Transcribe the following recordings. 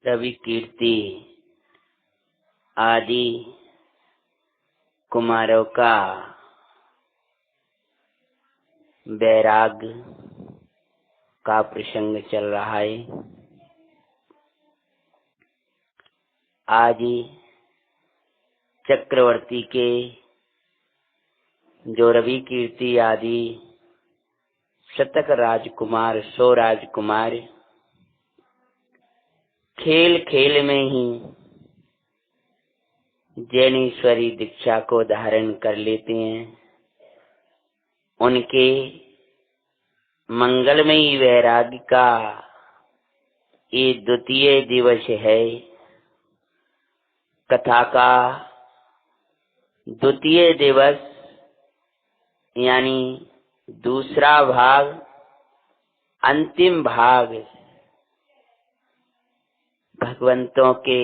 रवि कीर्ति आदि कुमारों का वैराग्य का प्रसंग चल रहा है। आज चक्रवर्ती के जो रवि कीर्ति आदि शतक राजकुमार 100 राजकुमार खेल खेल में ही जैनेश्वरी दीक्षा को धारण कर लेते हैं। उनके मंगलमयी वैराग्य का ये द्वितीय दिवस है। कथा का द्वितीय दिवस यानी दूसरा भाग, अंतिम भाग भगवंतों के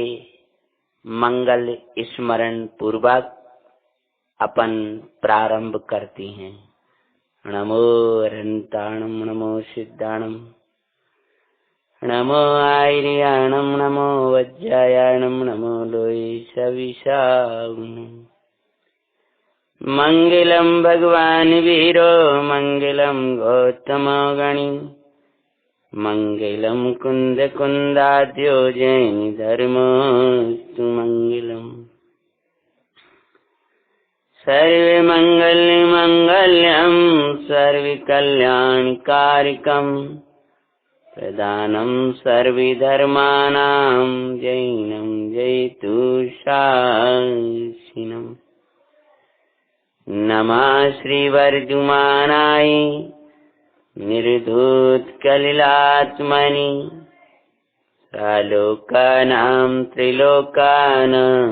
मंगल स्मरण पूर्वक अपन प्रारंभ करते हैं। नमो अरहंताणम, नमो सिद्धाणम, नमो आयर्याणम, नमो वज्रायाणम, नमो लोये सविशाग्ने। मंगलम भगवान वीरो, मंगलम गौतमो गणी, मंगलम कुंद कुंदाद्यो जैन धर्मोस्तु मंगलम। सर्वे मंगल मंगल्यम सर्व कल्याणकारिकम, प्रदानम सर्व धर्मानां जैनम जयतु शासिनम। नमः श्री वर्जुमानाय निर्धूत कलिलात्मनि, सालोकानां त्रिलोकानां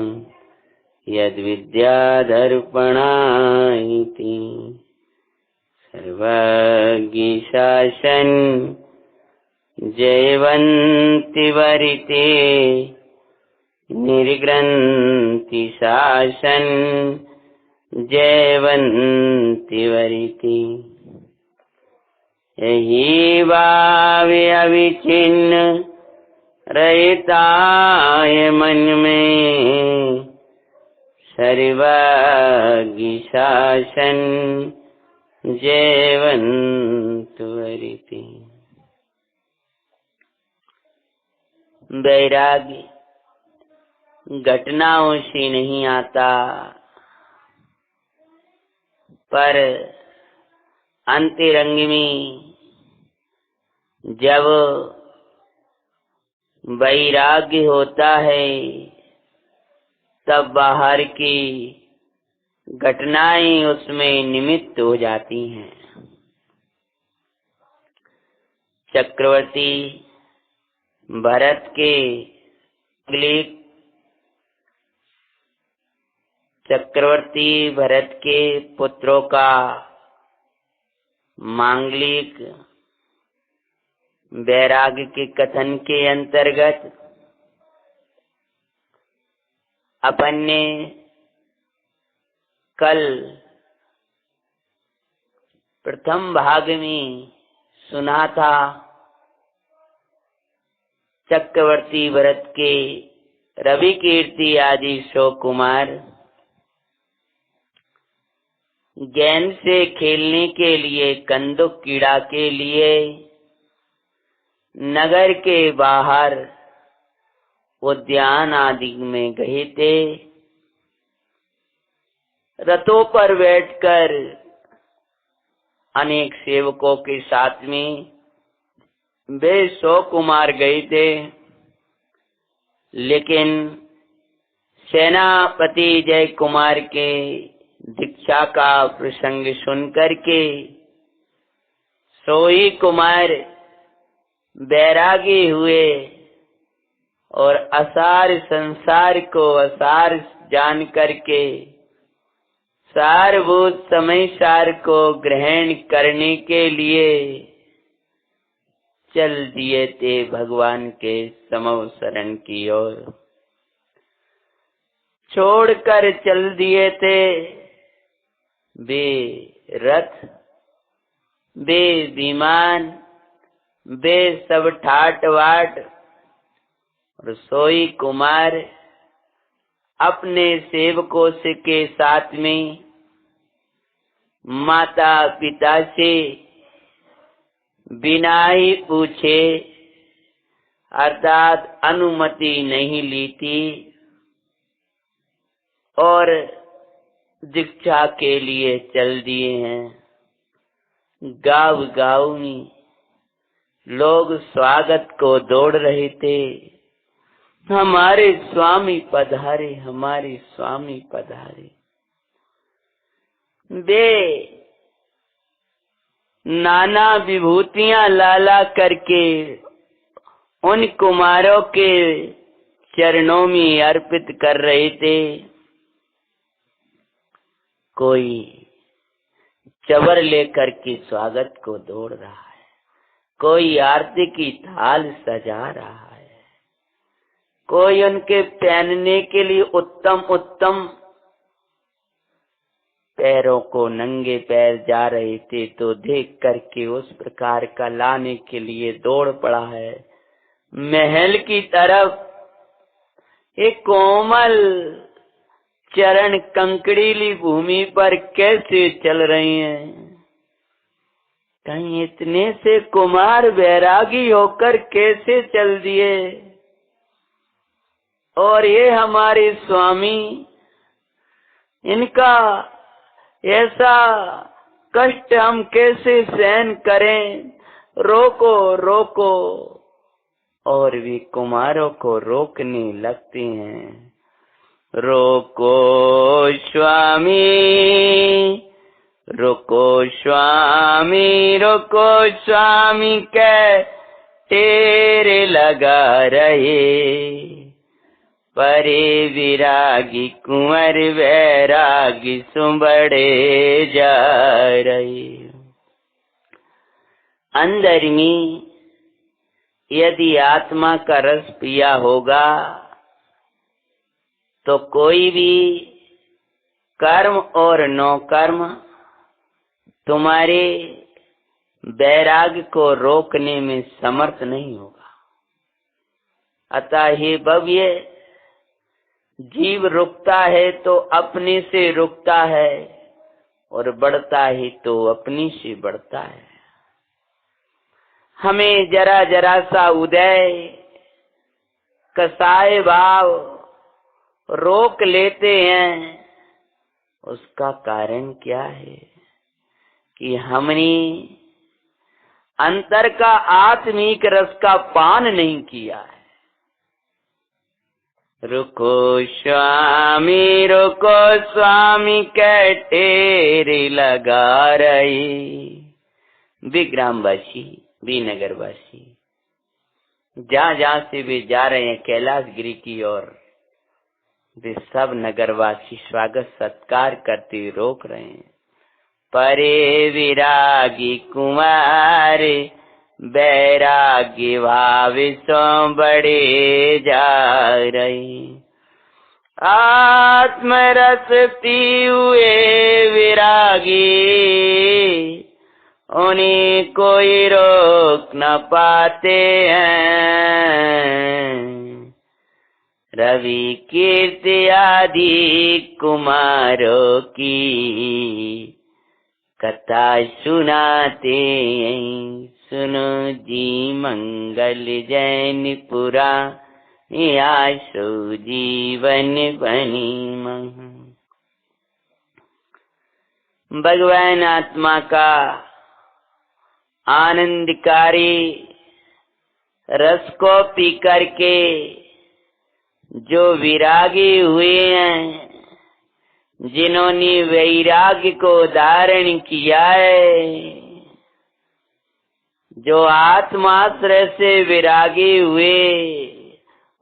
यद्विद्यादर्पणायति। सर्वज्ञ शासन जयवन्ति वरिते, निर्ग्रन्थि शासन जयवन्ति वरिते। यही भावे अविचिन्न रहताय मन में, सर्वज्ञ शासन जयवन्तु वरिते। वैराग्य घटनाओं से नहीं आता, पर अंतरंग में जब वैराग्य होता है तब बाहर की घटनाएं उसमें निमित्त हो जाती हैं। चक्रवर्ती भरत के पुत्रों का मांगलिक वैराग्य के कथन के अंतर्गत अपन ने कल प्रथम भाग में सुना था। चक्रवर्ती भरत के रवि कीर्ति आदि 100 कुमार गेंद से खेलने के लिए, कंदुक कीड़ा के लिए नगर के बाहर उद्यान आदि में गए थे। रथों पर बैठकर अनेक सेवकों के साथ में वे 100 कुमार गए थे, लेकिन सेनापति जय कुमार के दीक्षा का प्रसंग सुनकर के 100 ही कुमार वैरागी हुए और असार संसार को असार जान करके सारभूत समय सार को ग्रहण करने के लिए चल दिए थे भगवान के समव शरण की ओर। छोड़कर चल दिए थे वे रथ, वे विमान, वे सब ठाट वाट, और सोई कुमार अपने सेवकों से के साथ में माता पिता से बिना ही पूछे अर्थात अनुमति नहीं ली थी और दीक्षा के लिए चल दिए हैं। गाँव गाँव में लोग स्वागत को दौड़ रहे थे, हमारे स्वामी पधारे, हमारे स्वामी पधारे। वे नाना विभूतियां लाला करके उन कुमारों के चरणों में अर्पित कर रहे थे। कोई चवर लेकर के स्वागत को दौड़ रहा है, कोई आरती की थाल सजा रहा है, कोई उनके पहनने के लिए उत्तम उत्तम पैरों को नंगे पैर जा रहे थे तो देख करके उस प्रकार का लाने के लिए दौड़ पड़ा है। महल की तरफ एक कोमल चरण कंकड़ीली भूमि पर कैसे चल रही हैं। कहीं इतने से कुमार वैरागी होकर कैसे चल दिए, और ये हमारे स्वामी, इनका ऐसा कष्ट हम कैसे सहन करें, रोको रोको। और वे कुमारों को रोकने लगते हैं। रोको स्वामी, रोको स्वामी, रोको स्वामी के तेरे लगा रहे। परे विरागी कुंवर वैरागी सुबड़े जा रहे। अंदर में यदि आत्मा का रस पिया होगा तो कोई भी कर्म और नो कर्म तुम्हारे वैराग्य को रोकने में समर्थ नहीं होगा। अतः हे भव्य, जीव रुकता है तो अपने से रुकता है और बढ़ता है तो अपनी से बढ़ता है। हमें जरा जरा सा उदय कसाय भाव रोक लेते हैं, उसका कारण क्या है कि हमने अंतर का आत्मिक रस का पान नहीं किया है। रुको स्वामी, रुको स्वामी के तेरे लगा रही। विग्रामवासी, नगरवासी, जहाँ जहाँ से वे जा रहे हैं कैलाश गिरी की ओर, वे सब नगरवासी स्वागत सत्कार करते रोक रहे हैं। परे विरागी कुमार बैरागी भाव सो बड़े जा रही। आत्मरस पी हुए विरागी, उन्हें कोई रोक न पाते हैं। रवि कीर्ति आदि कुमारों की कथा सुनाते हैं। सुनो जी मंगल जैनपुरा, आशो जीवन बनी मह। भगवान आत्मा का आनंदकारी रस को पी करके जो विरागी हुए हैं, जिन्होंने वैराग्य को धारण किया है, जो आत्माश्रय से विरागी हुए,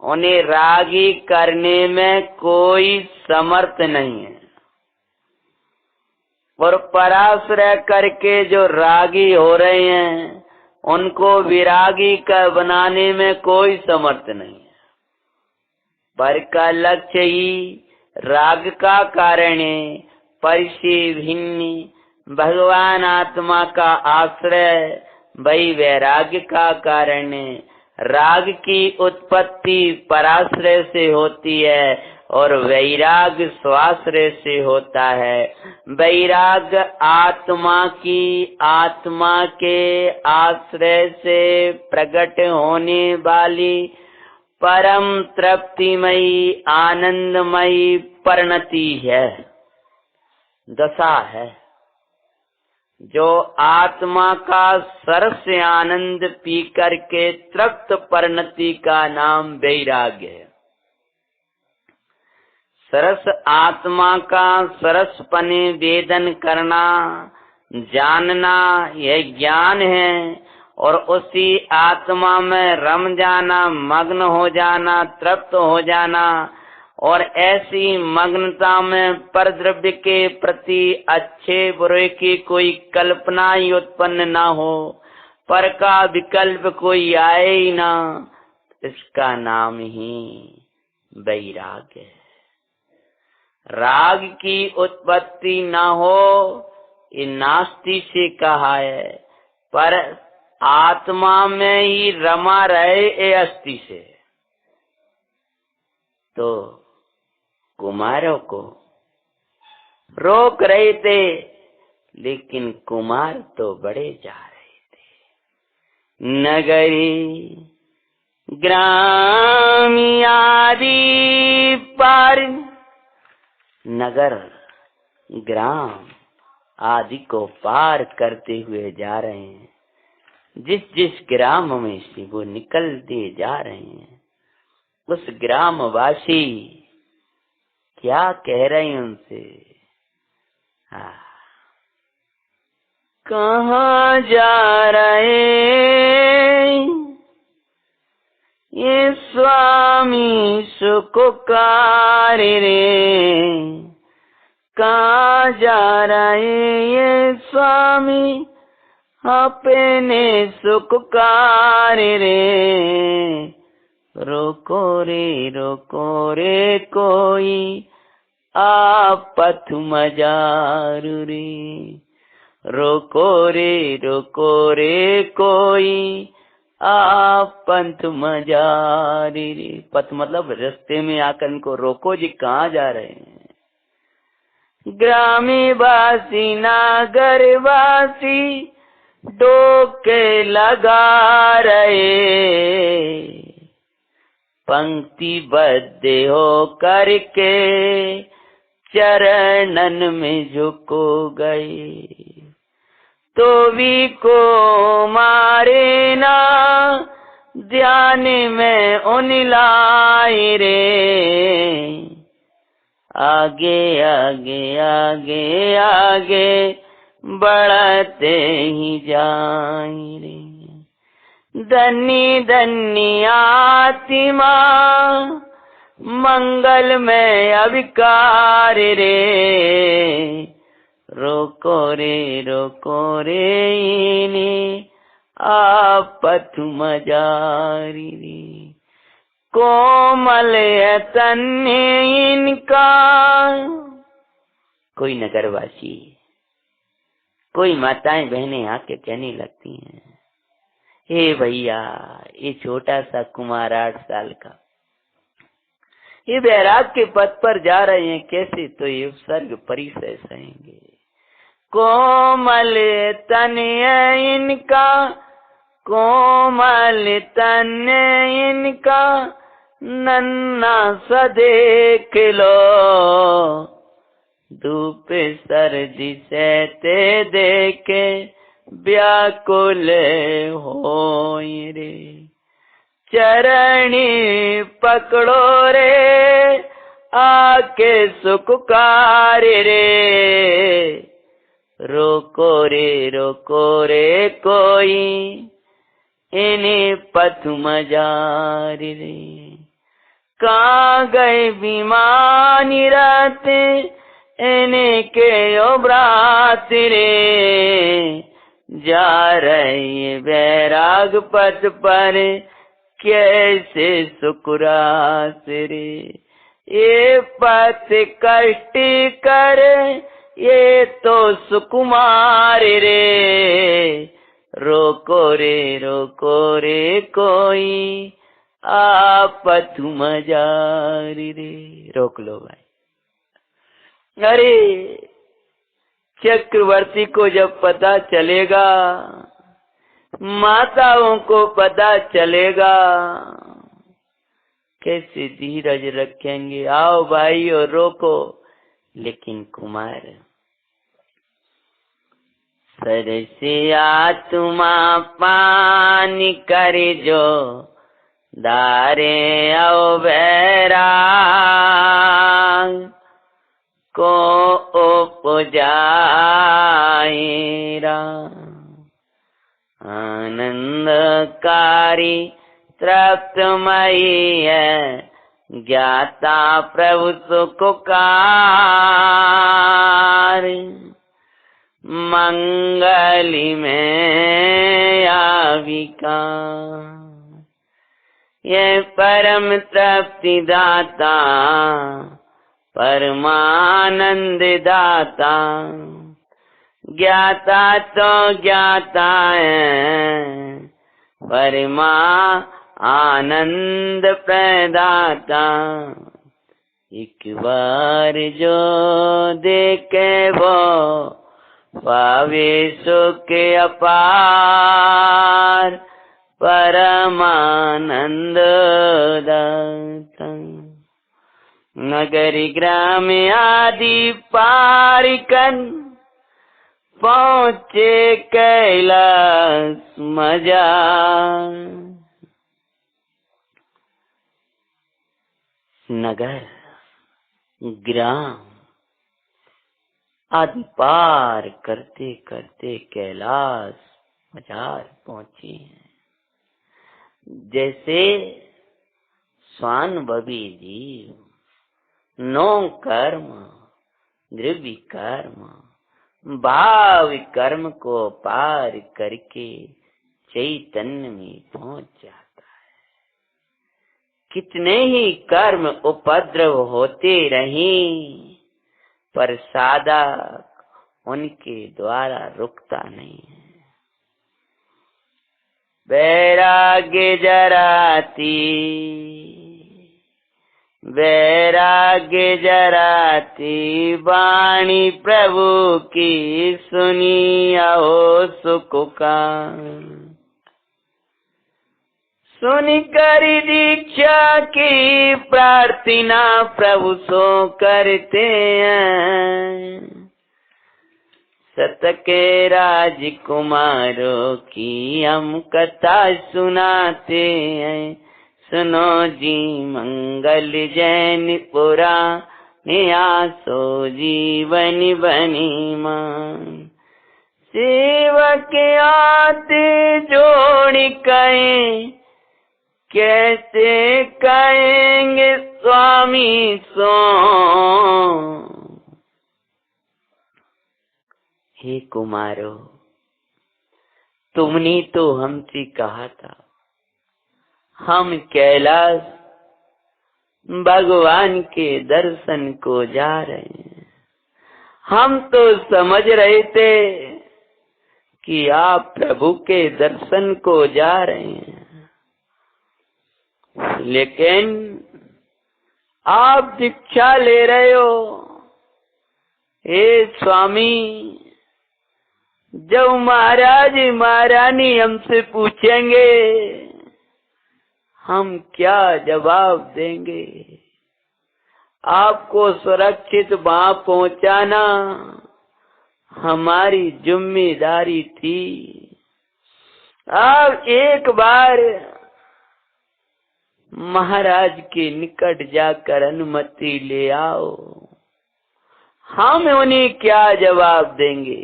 उन्हें रागी करने में कोई समर्थ नहीं है। और पराश्रय करके जो रागी हो रहे हैं, उनको विरागी का बनाने में कोई समर्थ नहीं है। पर का लक्ष्य ही राग का कारण है, पर से भिन्न भगवान आत्मा का आश्रय वही वैराग्य का कारण है। राग की उत्पत्ति पराश्रय से होती है और वैराग स्वाश्रय से होता है। वैराग आत्मा के आश्रय से प्रकट होने वाली परम तृप्तिमयी आनंदमयी परिणति है, दशा है। जो आत्मा का सरस आनंद पी करके तृप्त परिणति का नाम वैराग्य है। सरस आत्मा का सरसपने वेदन करना, जानना, यह ज्ञान है। और उसी आत्मा में रम जाना, मग्न हो जाना, तृप्त हो जाना। और ऐसी मग्नता में परद्रव्य के प्रति अच्छे बुरे की कोई कल्पना ही उत्पन्न ना हो, पर का विकल्प कोई आए ही ना, इसका नाम ही वैराग्य है। राग की उत्पत्ति ना हो, ये नास्ति से कहा है, पर आत्मा में ही रमा रहे ये अस्थि से। तो कुमारों को रोक रहे थे, लेकिन कुमार तो बड़े जा रहे थे। नगरी ग्रामी आदि पार, नगर ग्राम आदि को पार करते हुए जा रहे हैं। जिस जिस ग्राम में से वो निकलते जा रहे हैं, उस ग्रामवासी क्या कह रहे हैं उनसे? कहाँ जा रहे ये स्वामी सुखकारी रे? कहाँ जा रहे ये स्वामी अपने सुखकारी रे? रोको रे कोई आप पथ मजारू रे। रोको रे कोई आप पंथ मजारी रे। पथ मतलब रास्ते में आकर इनको रोको जी, कहाँ जा रहे हैं? ग्रामी वासी नागरवासी डोके लगा रहे, पंक्तिबद्ध हो करके चरणन में झुको गए। तो भी को मारे ना ध्यान में उन लाई रे। आगे आगे आगे आगे बढ़ते ही जाए रे। धन्य धन्य आत्मा मंगल में अविकार रे। रोको रे इन्हें आप पथ मजारी रे। कोमल तन्य इनका, कोई नगरवासी, कोई माताएं बहनें आके कहने लगती हैं, हे भैया ये छोटा सा कुमार 8 साल का, ये बैराग के पथ पर जा रहे हैं, कैसे तो ये स्वर्ग परिसर सहेंगे। कोमल तन्य इनका, कोमल तन्य इनका नन्ना सा देख लो। धूप सर्दी सहते देखे व्याकुल होई रे। चरणी पकड़ो रे आके सुखकार रे। रोको रे कोई इन्हें पथ मजारी रे। कहाँ गए बीमानी राते इन्हें के ओबरात रे। जा रहे बैराग पथ पर कैसे सुकुरास रे। ये पथ कष्ट कर ये तो सुकुमार रे। रोको रे कोई आपत मजारी रे। रोक लो भाई। अरे चक्रवर्ती को जब पता चलेगा, माताओं को पता चलेगा, कैसे धीरज रखेंगे। आओ भाई और रोको। लेकिन कुमार सरसे आत्मा पानी करे जो दारे आओ बैराग को उपजाएरा आनंदकारी तृप्तमयी है ज्ञाता प्रभु सुखकार मंगली में आविका ये परम तृप्ति दाता परमानंद दाता ज्ञाता तो ज्ञाता है परमा आनंद प्रदाता। एक बार जो देखे वो पावे सुख अपार परमानंद दाता। नगरी ग्राम आदि पारिकन पहुँचे कैलाश मजा। नगर ग्राम आदि पार करते करते कैलाश मजार पहुंचे हैं। जैसे स्वानुभवी जीव नो कर्म द्रव्य कर्म भाव कर्म को पार करके चैतन्य में पहुंच जाता है। कितने ही कर्म उपद्रव होते रहें पर साधक उनके द्वारा रुकता नहीं है। वैराग्य जराती वाणी प्रभु की सुनी आओ सुख का। सुनी करी दीक्षा की प्रार्थना प्रभु सो करते हैं। सत के राजकुमारों की हम कथा सुनाते हैं। सुनो जी मंगल जैन पुराण आसो जीवन बनी मान। सेवक आते जोड़ कहें कैसे कहेंगे स्वामी सो। हे कुमारो तुमने तो हमसे कहा था हम कैलाश भगवान के दर्शन को जा रहे हैं। हम तो समझ रहे थे कि आप प्रभु के दर्शन को जा रहे हैं, लेकिन आप दीक्षा ले रहे हो। हे स्वामी जब महाराज महारानी हमसे पूछेंगे हम क्या जवाब देंगे। आपको सुरक्षित वहां पहुंचाना हमारी जिम्मेदारी थी। आप एक बार महाराज के निकट जाकर अनुमति ले आओ, हम उन्हें क्या जवाब देंगे।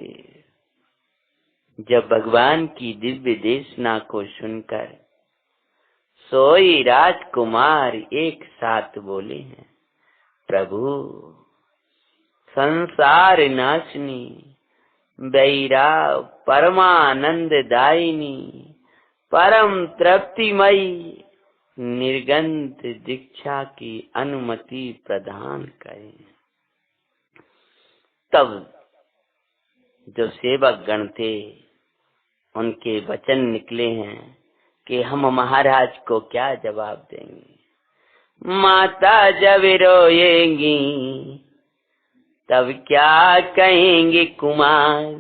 जब भगवान की दिव्य देशना को सुनकर सोई राजकुमार एक साथ बोले हैं, प्रभु संसार नाशनी बैरा परमानंद दायिनी परम तृप्तिमयी निर्गंध दीक्षा की अनुमति प्रदान करें। तब जो सेवक गण थे उनके वचन निकले हैं कि हम महाराज को क्या जवाब देंगे। माता जब रोएंगी तब क्या कहेंगे कुमार,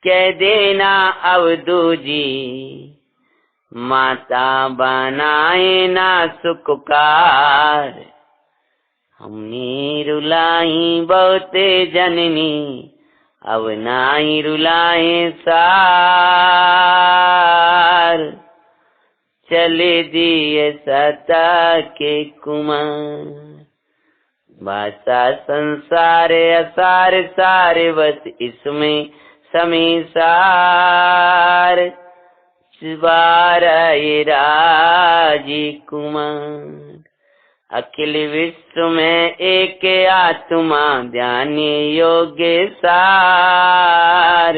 कह देना अवधू जी माता बनाए ना सुखकार। हमने रुलाई बहुते जननी अब नाई रुलाए सार, चले दिए सता के कुमार। भाषा संसार असार सारे बस इसमें समीसार, राजी कुमार। अखिल विश्व में एक आत्मा ध्यान योग्य सार,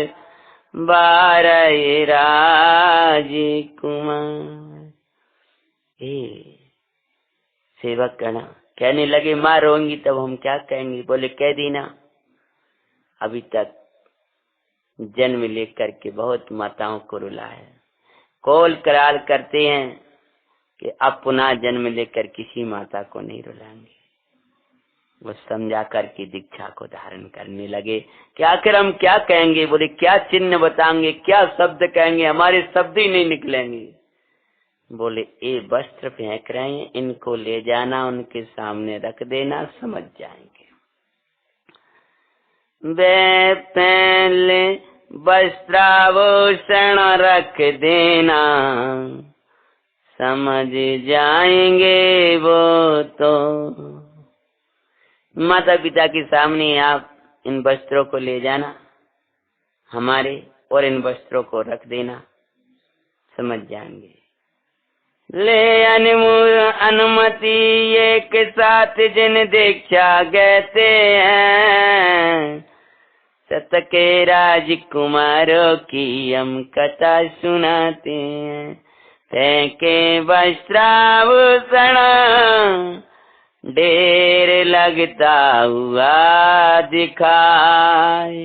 राजी कुमार। सेवक गण कहने लगे माँ रोएंगी तब हम क्या कहेंगे। बोले कह दी ना, अभी तक जन्म लेकर के बहुत माताओं को रुला है, कोल कराल करते हैं कि अब पुनः जन्म लेकर किसी माता को नहीं रुलाएंगे। वो समझा कर के दीक्षा को धारण करने लगे कि आखिर हम क्या कहेंगे। बोले क्या चिन्ह बताएंगे, क्या शब्द कहेंगे, हमारे शब्द ही नहीं निकलेंगे। बोले ये वस्त्र फेंक रहे हैं, इनको ले जाना उनके सामने रख देना, समझ जाएंगे। वे पहले वस्त्राभूषण रख देना, समझ जाएंगे वो तो। माता पिता के सामने आप इन वस्त्रों को ले जाना हमारे, और इन वस्त्रों को रख देना, समझ जाएंगे। ले अनुमति एक साथ जिन दीक्षा कहते हैं, सत के राजकुमारों की हम कथा सुनाते हैं। फेंके वस्त्राभूषण ढेर लगता हुआ दिखाए।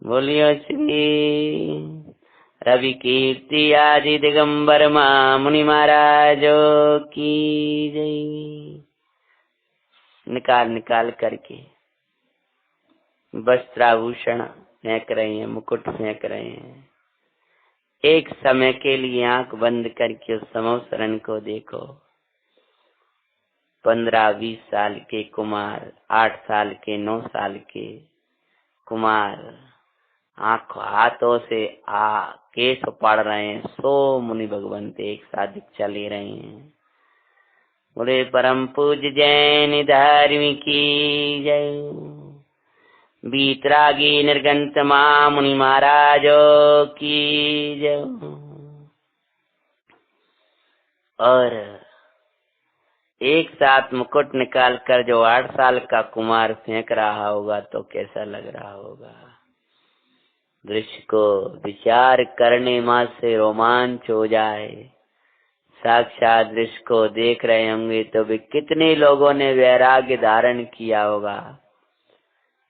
बोलियो श्री रवि कीर्ति आदि दिगंबर मां मुनि महाराजों की जय। निकाल निकाल करके वस्त्राभूषण फेंक रहे हैं, मुकुट फेंक रहे हैं। एक समय के लिए आंख बंद करके उस समवसरण को देखो। 15-20 साल के कुमार, 8 साल के, 9 साल के कुमार आंख हाथों से केस पड़ रहे हैं। 100 मुनि भगवंत एक साथ दीक्षा ले रहे हैं। बोले परम पूज्य जैन धार्मिक की जय। बीतरागी निर्गंत मां मुनि महाराजों की जय। और एक साथ मुकुट निकाल कर जो 8 साल का कुमार फेंक रहा होगा तो कैसा लग रहा होगा। दृश्य को विचार करने मां से रोमांच हो जाए। साक्षात दृश्य को देख रहे होंगे तो भी कितने लोगों ने वैराग्य धारण किया होगा,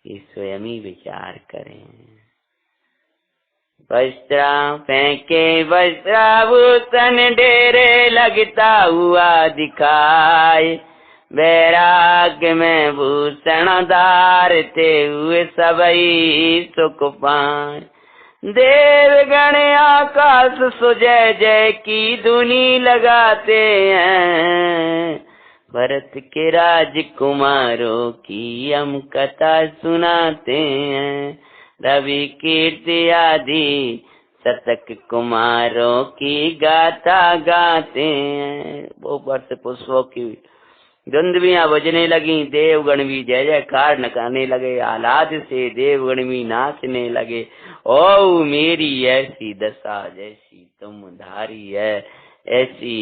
ये स्वयं ही विचार करें। वस्त्रा फेंके वस्त्राभूषण ढेरे लगता हुआ दिखाए। वैराग्य में भूषण धारते हुए सबई सुख पाए। देवगण आकाश सुजय जय की धुनी लगाते हैं। भरत के राजकुमारों की हम कथा सुनाते हैं। रवि कीर्ति आदि शतक कुमारों की गाथा गाते हैं। वो वर्ष पुष्पों की धुंधवियां बजने लगी। देवगण भी जय जयकार नकाने लगे। आह्लाद से देवगण भी नाचने लगे। ओ मेरी ऐसी दशा जैसी तुम धारी है, ऐसी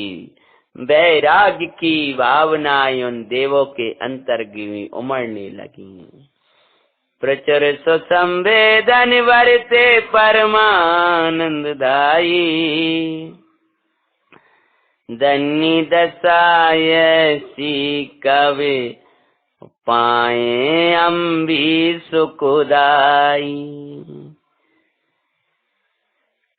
वैराग्य की भावनाएं उन देवों के अंतर्गमी उमड़ने लगी। प्रचुर सुसंवेदन वर्ते परमानंद दाई। धन्य दशायसी कवि पाए हम भी सुखदाई।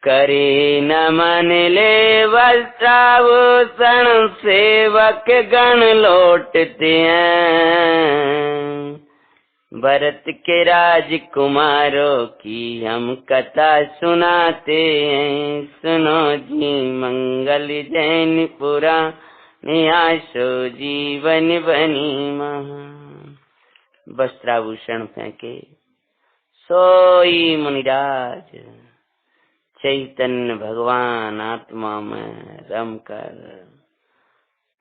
करे नमन ले वस्त्राभूषण सेवक गण लौटते हैं। भरत के राजकुमारों की हम कथा सुनाते हैं। सुनो जी मंगल जैन पुराण आशो जीवन बनी महा। वस्त्राभूषण फेंके सोई मुनिराज चैतन्य भगवान आत्मा में रम कर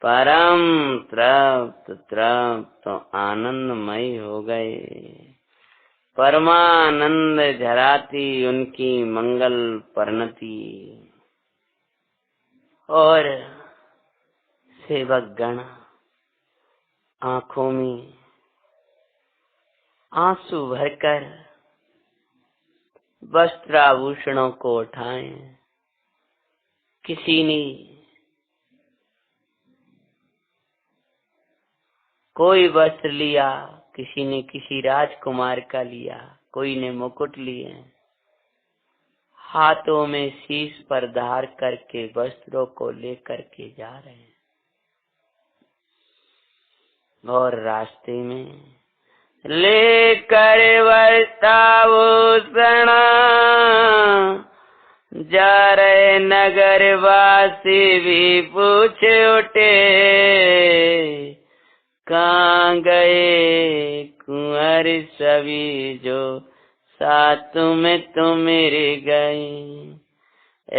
परम तृप्त आनंदमय हो गए। परमानंद झराती उनकी मंगल परिणति और सेवक गण आंखों में आंसू भरकर वस्त्राभूषणों को उठाए। किसी ने कोई वस्त्र लिया, किसी ने किसी राजकुमार का लिया, कोई ने मुकुट लिए, हाथों में शीश पर धार करके वस्त्रों को लेकर के जा रहे हैं। और रास्ते में लेकर वस्त्राभूषण जा रहे नगर वासी भी पूछ उठे, कहाँ गए कुंवर सभी जो साथ में तुम मेरे गए।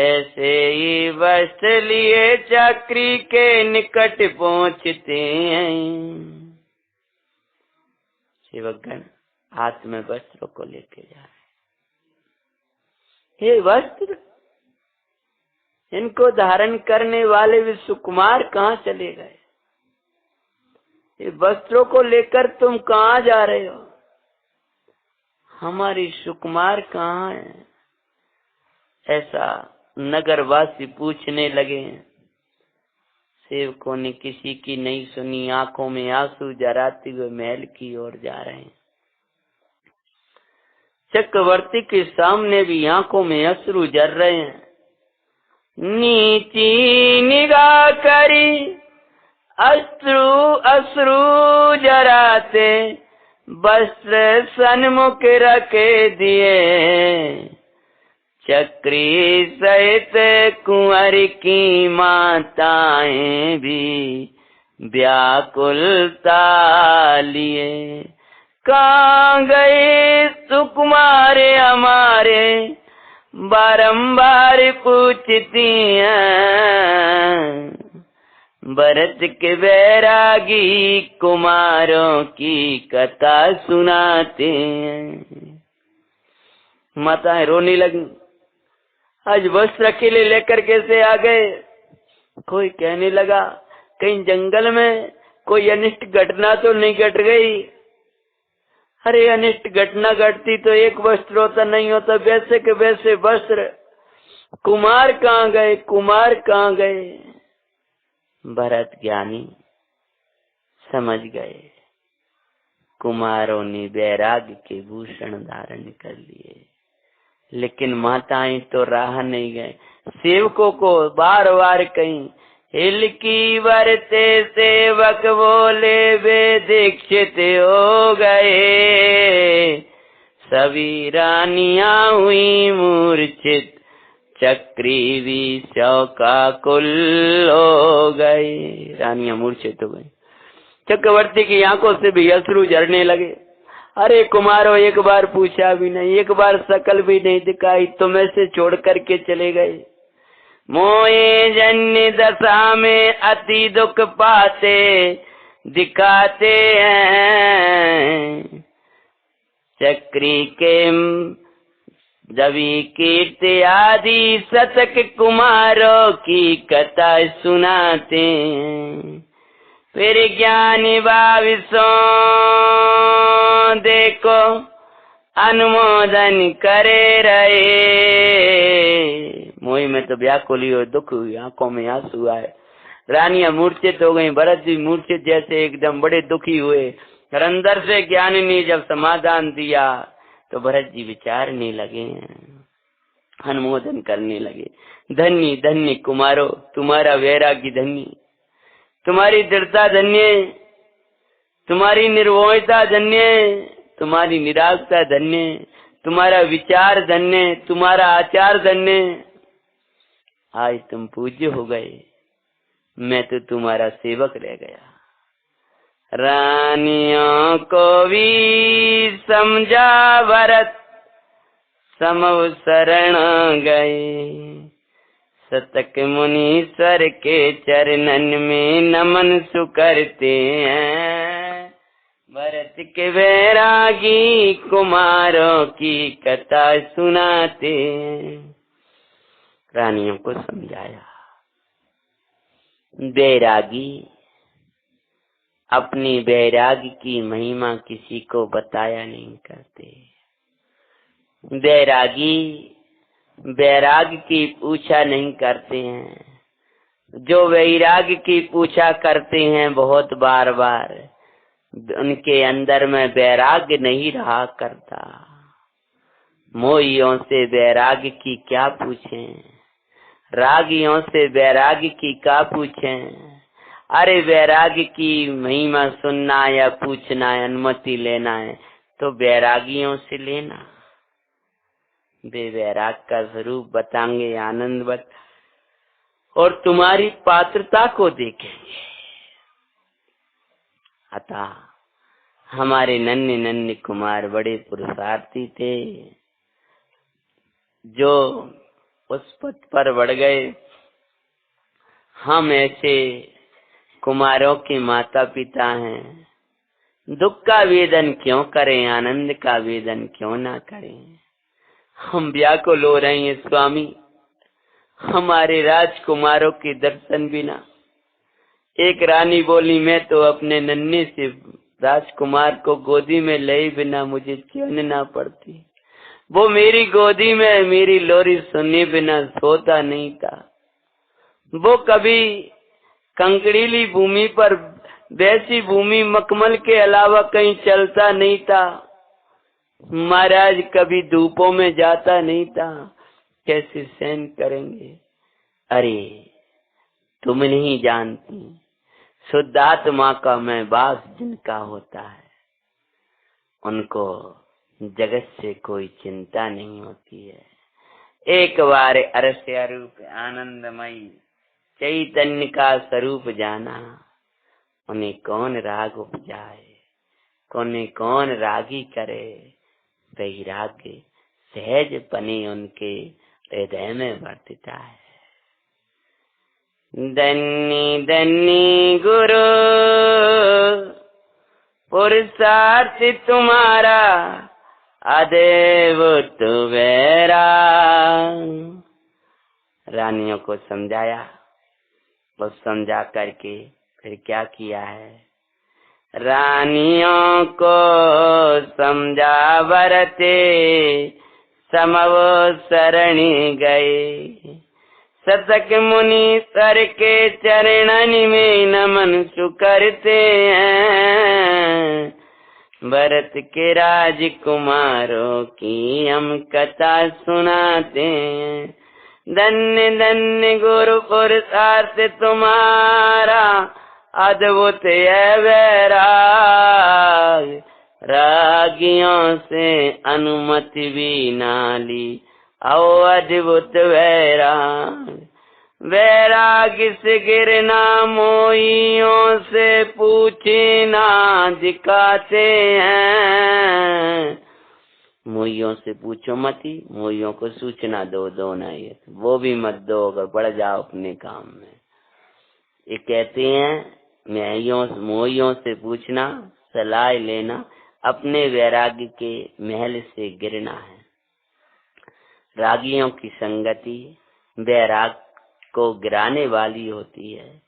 ऐसे ही वस्त्र लिए चक्री के निकट पहुँचते हैं। सेवकगण हाथ में वस्त्रों को लेके जा रहे। ये वस्त्र इनको धारण करने वाले भी सुकुमार कहाँ चले गए? ये वस्त्रों को लेकर तुम कहाँ जा रहे हो? हमारी सुकुमार कहाँ है? ऐसा नगरवासी पूछने लगे। सेवकों ने किसी की नहीं सुनी, आंखों में आंसू जराते हुए महल की ओर जा रहे हैं। चक्रवर्ती के सामने भी आंखों में अश्रु जर रहे हैं। नीची निगाह करी अश्रु जराते, वस्त्र सन्मुख रखे दिए। चक्री सहित कुंवर की माताएं भी व्याकुलता लिए। कहाँ गए सुकुमार हमारे, बारंबार पूछती हैं। भरत के बैरागी कुमारों की कथा सुनाते हैं। माताएं रोने लगी। आज वस्त्र अकेले लेकर कैसे आ गए? कोई कहने लगा कहीं जंगल में कोई अनिष्ट घटना तो नहीं घट गई? अरे अनिष्ट घटना घटती तो एक वस्त्र होता, नहीं होता वैसे के वैसे वस्त्र। कुमार कहाँ गए? कुमार कहाँ गए? भरत ज्ञानी समझ गए, कुमारों ने वैराग्य के भूषण धारण कर लिए। लेकिन माताएं तो राह नहीं गए। सेवकों को बार बार कहीं हिल की वरते सेवक बोले वे दीक्षित हो गए। सभी रानियां हुई मूर्छित, चक्री भी शौकाकुल हो गई। रानियां मूर्छित हो गई। चक्रवर्ती की आंखों से भी अश्रु झरने लगे। अरे कुमारों, एक बार पूछा भी नहीं, एक बार शकल भी नहीं दिखाई, तुम ऐसे छोड़ करके चले गए। मोहे जन्य दशा में अति दुख पाते दिखाते हैं। चक्री के जबी कीर्ति आदि शतक कुमारों की कथा सुनाते हैं। फिर ज्ञानी भाविसों देखो अनुमोदन करे रहे। मोही में तो व्याकुली हो, दुख हुई, आंखों में आंसू आए। रानियां मूर्छित हो गई, भरत जी मूर्छित जैसे एकदम बड़े दुखी हुए। और अंदर से ज्ञानी ने जब समाधान दिया तो भरत जी विचारने लगे। अनुमोदन करने लगे। धन्य धन्य कुमारो, तुम्हारा वैराग्य धन्य, तुम्हारी दृढ़ता धन्य, तुम्हारी निर्भयता धन्य, तुम्हारी निराशा धन्य, तुम्हारा विचार धन्य, तुम्हारा आचार धन्य। आज तुम पूज्य हो गए, मैं तो तुम्हारा सेवक रह गया। रानियों को भी समझा भरत, समव शरण गए। सतक मुनीश्वर के चरणन में नमन सुकरते हैं। भरत के वैरागी कुमारों की कथा सुनाते हैं। रानियों को समझाया। वैरागी अपनी वैराग्य की महिमा किसी को बताया नहीं करते। वैरागी वैराग्य की पूछा नहीं करते हैं। जो वैराग्य की पूछा करते हैं बहुत बार बार, उनके अंदर में वैराग्य नहीं रहा करता। मोहियों से वैराग्य की क्या पूछें, रागियों से वैराग्य की क्या पूछें। अरे वैराग्य की महिमा सुनना या पूछना है, अनुमति लेना है तो वैरागियों से लेना। वे वैराग का स्वरूप बताएंगे, आनंद बता, और तुम्हारी पात्रता को देखेंगे। अतः हमारे नन्हे नन्हे कुमार बड़े पुरुषार्थी थे, जो उस पथ पर बढ़ गए। हम ऐसे कुमारों के माता पिता हैं, दुख का वेदन क्यों करें, आनंद का वेदन क्यों ना करें। हम व्याकुल हो रहे हैं स्वामी, हमारे राजकुमारों के दर्शन बिना। एक रानी बोली, मैं तो अपने नन्हे से राजकुमार को गोदी में ले बिना मुझे चैन ना पड़ती। वो मेरी गोदी में मेरी लोरी सुने बिना सोता नहीं था। वो कभी कंकड़ीली भूमि पर, वैसी भूमि मखमल के अलावा कहीं चलता नहीं था। महाराज कभी धूपों में जाता नहीं था। कैसे सहन करेंगे। अरे तुम नहीं जानती, शुद्धात्मा का मैं वास जिनका होता है, उनको जगत से कोई चिंता नहीं होती है। एक बार अरस्य रूप आनंदमयी चैतन्य का स्वरूप जाना, उन्हें कौन राग उपजाए, उन्हें कौन रागी करे। वैराग्य सहज पने उनके हृदय में वर्तिता है। धन्य धन्य गुरु पुरुषार्थ तुम्हारा, अद्भुत वैराग। रानियों को समझाया, वो समझा करके फिर क्या किया है। रानियों को समझा भरते, समव शरण गए। सतक मुनि सर के चरणन में नमन सुकरते हैं। भरत के राजकुमारों की हम कथा सुनाते हैं। धन्य धन्य गुरु पुरुषार्थ तुम्हारा, अद्भुत है वैराग। रागियों से अनुमति भी ना ली, आओ अद्भुत वैराग। वैराग से गिरना, मोहियों से पूछना दिखाते हैं। मोहियों से पूछो मती, मोहियों को सूचना दो ना, ये वो भी मत दो अगर बढ़ जाओ अपने काम में। ये कहते हैं मोहियों से पूछना, सलाह लेना, अपने वैराग्य के महल से गिरना है। रागियों की संगति वैराग को गिराने वाली होती है।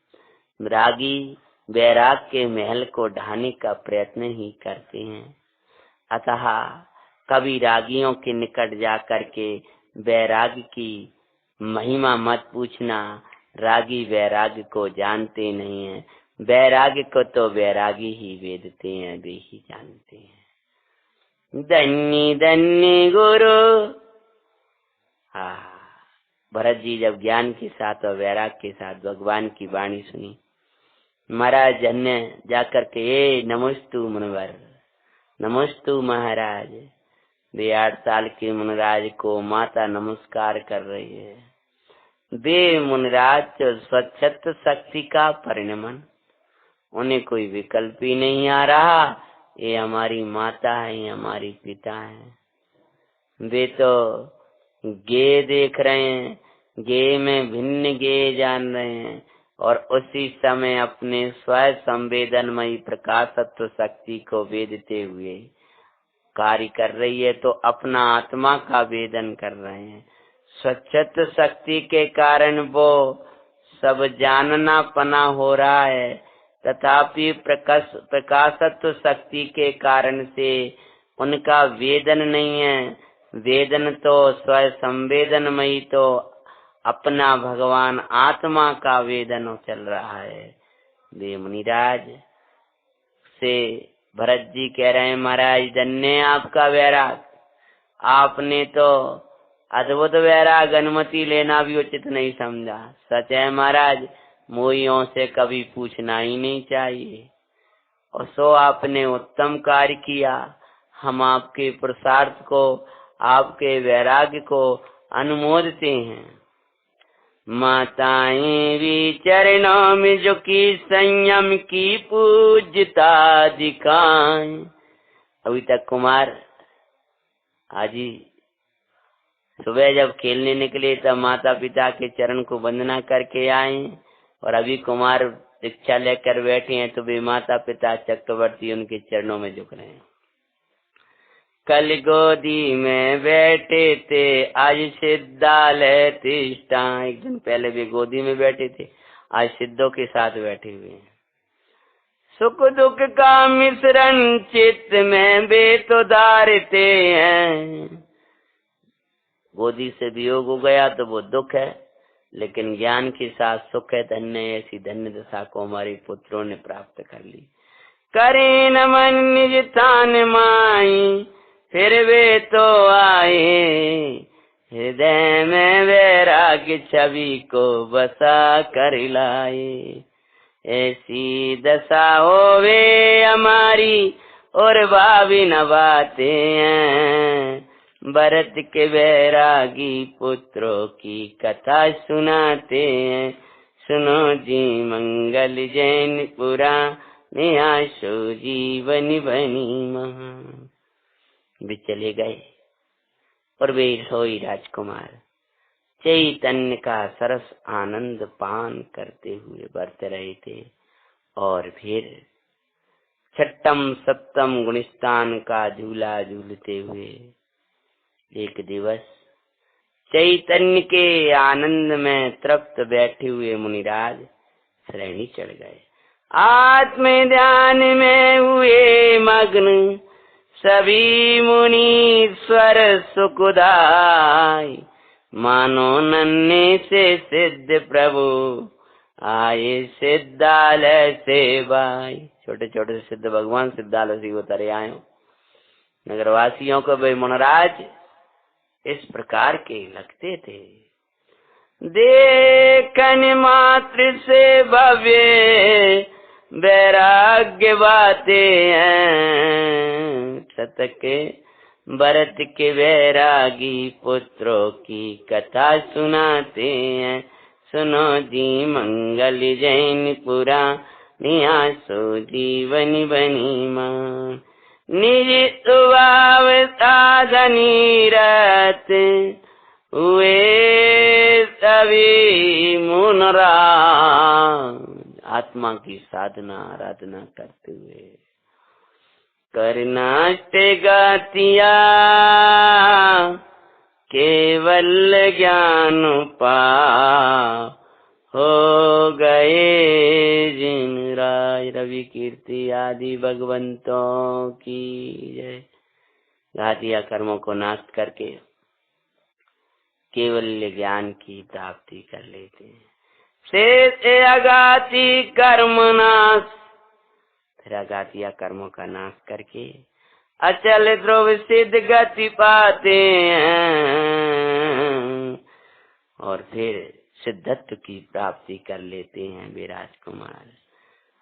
रागी वैराग के महल को ढाने का प्रयत्न ही करते हैं। अतः कभी रागियों के निकट जा करके वैराग की महिमा मत पूछना। रागी वैराग्य को जानते नहीं है, वैराग्य को तो वैरागी ही वेदते हैं, वे ही जानते हैं। धन्य धन्य गुरु हाँ, भरत जी जब ज्ञान के साथ और वैराग के साथ भगवान की वाणी सुनी, महाराज धन्य जाकर के ए नमस्तु मुनिवर, नमस्तु महाराज। वे 8 साल के मुनिराज को माता नमस्कार कर रही है। वे मुनिराज स्वच्छत शक्ति का परिणमन, उन्हें कोई विकल्प ही नहीं आ रहा, ये हमारी माता है, ये हमारी पिता है। वे तो गे देख रहे हैं, गे में भिन्न गे जान रहे हैं, और उसी समय अपने स्व संवेदनमयी प्रकाशत्व शक्ति को वेदते हुए कार्य कर रही है, तो अपना आत्मा का वेदन कर रहे हैं। स्वच्छत्व शक्ति के कारण वो सब जानना पना हो रहा है, तथापि प्रकाशत्व शक्ति के कारण से उनका वेदन नहीं है। वेदन तो स्व संवेदनमयी तो अपना भगवान आत्मा का वेदन चल रहा है। देव मुनिराज से भरत जी कह रहे हैं, महाराज धन्य आपका वैराग, आपने तो अद्भुत वैराग, अनुमति लेना भी उचित नहीं समझा। सच है महाराज, मोहियों से कभी पूछना ही नहीं चाहिए, और सो आपने उत्तम कार्य किया। हम आपके पुरुषार्थ को, आपके वैराग्य को अनुमोदते हैं। माताएं भी चरणों में झुकी संयम की पूज्यता दिखाएं। अभी तक कुमार आज ही सुबह जब खेलने निकले तब माता पिता के चरण को वंदना करके आए, और अभी कुमार दीक्षा लेकर बैठे हैं तो वे माता पिता चक्रवर्ती उनके चरणों में झुक रहे हैं। कल गोदी में बैठे थे, आज सिद्धालय तिष्ठा। एक दिन पहले भी गोदी में बैठे थे, आज सिद्धों के साथ बैठे हुए हैं। सुख दुख का मिश्रण चित्त में वे तो धारते हैं। गोदी से वियोग हो गया तो वो दुख है, लेकिन ज्ञान के साथ सुख है। धन्य, ऐसी धन्य दशा को हमारे पुत्रों ने प्राप्त कर ली। करे नमन निज थान माई, फिर वे तो आए, हृदय में वैराग्य छवि को बसा कर लाए। ऐसी दशा होवे हमारी और भावी न बाते हैं, भरत के वैरागी पुत्रों की कथा सुनाते हैं। सुनो जी मंगल जैन पुराण, आशो जीवन बनी महा। वे चले गए और वे सोई राजकुमार चैतन्य का सरस आनंद पान करते हुए बरत रहे थे। और फिर छठम सप्तम गुणस्थान का झूला झूलते हुए एक दिवस चैतन्य के आनंद में तृप्त बैठे हुए मुनिराज श्रेणी चढ़ गए। आत्म ध्यान में हुए मग्न सभी मुनीश्वर सुखदाई, मानो नन्हे से सिद्ध प्रभु आए सिद्धालय से भाई। छोटे छोटे सिद्ध भगवान सिद्धालय से उतरे आए। नगरवासियों को वे मुनिराज इस प्रकार के लगते थे। देखन मात्र से भव्य वैराग्य बातें हैं, सतके भरत के वैरागी पुत्रों की कथा सुनाते हैं। सुनो जी मंगल जैन पुराण, आसो जीवन बनी मां। निज स्वभाव साधनी रत हुए सभी मुनरा। आत्मा की साधना आराधना करते हुए करनाष्टे गातिया केवल ज्ञान पा हो गए जिन राय। रवि कीर्ति आदि भगवंतों की जय। घातिया कर्मों को नाश करके केवल ज्ञान की प्राप्ति कर लेते हैं। शेष अगाती कर्म नाश, फिर अगातिया कर्मों का नाश करके अचल ध्रुव सिद्ध गति पाते हैं। और फिर सिद्धत्व की प्राप्ति कर लेते हैं वे राजकुमार।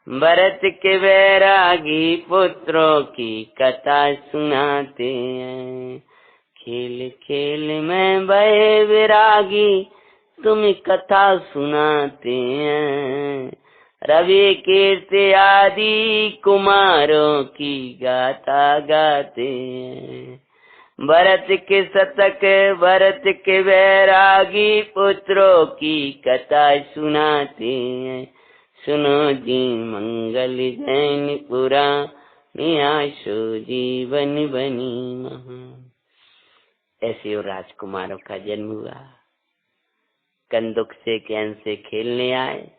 भरत के वैरागी पुत्रों की कथा सुनाते हैं, खेल खेल में भय विरागी तुम्हें कथा सुनाते हैं। रवि कीर्ति आदि कुमारों की गाथा गाते हैं। भरत के शतक भरत के वैरागी पुत्रों की कथा सुनाते हैं। सुनो जी मंगल जैन पुराण आशो जीवन बनी महा। ऐसे और राजकुमारों का जन्म हुआ। कंदुक से कैन से खेलने आए,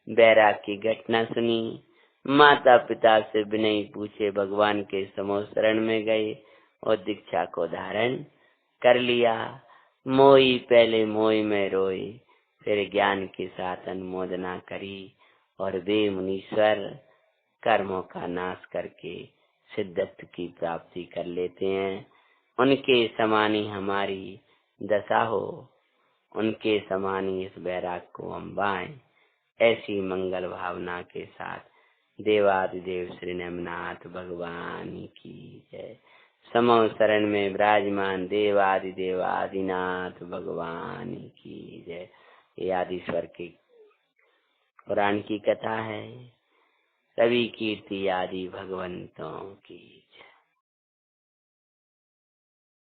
बैराग की घटना सुनी, माता पिता से विनय पूछे, भगवान के समूह शरण में गए और दीक्षा को धारण कर लिया। मोई पहले मोई में रोए, फिर ज्ञान के साथ अनुमोदना करी और वे मुनीश्वर कर्मों का नाश करके सिद्धत्व की प्राप्ति कर लेते हैं। उनके समान ही हमारी दशा हो, उनके समान ही इस बैराग को हम बाएं। ऐसी मंगल भावना के साथ देवादिदेव श्री नेमिनाथ भगवान की जय। समो शरण में विराजमान देवादिदेव आदिनाथ भगवान की जय। ये आदिश्वर के पुराण की कथा है। रवि कीर्ति आदि भगवंतों की जय।